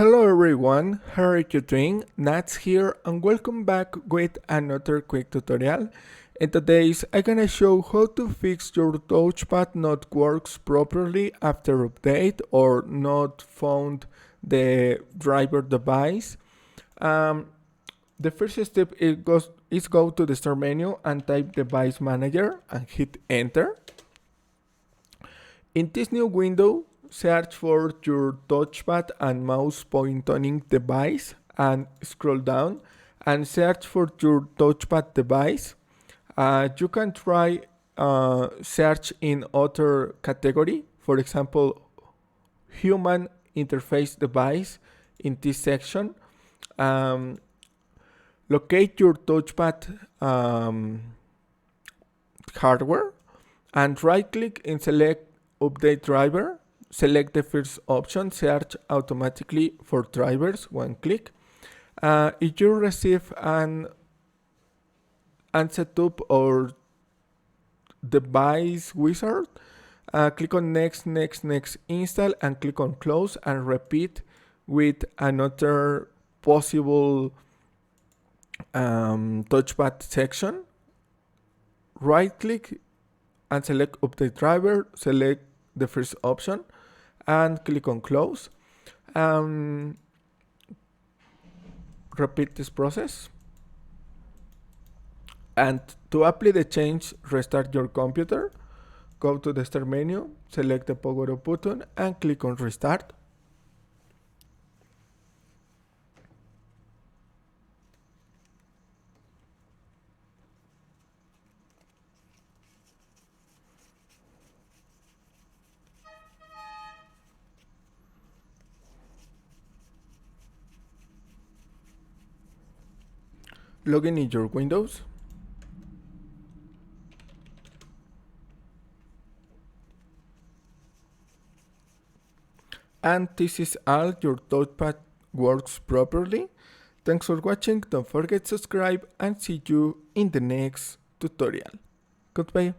Hello everyone, how are you doing? Nats here and welcome back with another quick tutorial. In today's I'm gonna show how to fix your touchpad not works properly after update or not found the driver device. The first step is go to the start menu and type device manager and hit enter. In this new window, search for your touchpad and mouse pointing device and scroll down and search for your touchpad device. You can try search in other category, for example, human interface device in this section. Locate your touchpad hardware and right click and select update driver. Select the first option, search automatically for drivers, one click. If you receive an setup or device wizard, click on next install and click on close and repeat with another possible touchpad section. Right click and select update driver, select the first option and click on close. Repeat this process. And to apply the change, restart your computer. Go to the start menu, select the power up button and click on restart. Log in your Windows. And this is all, your touchpad works properly. Thanks for watching, don't forget to subscribe and see you in the next tutorial. Goodbye.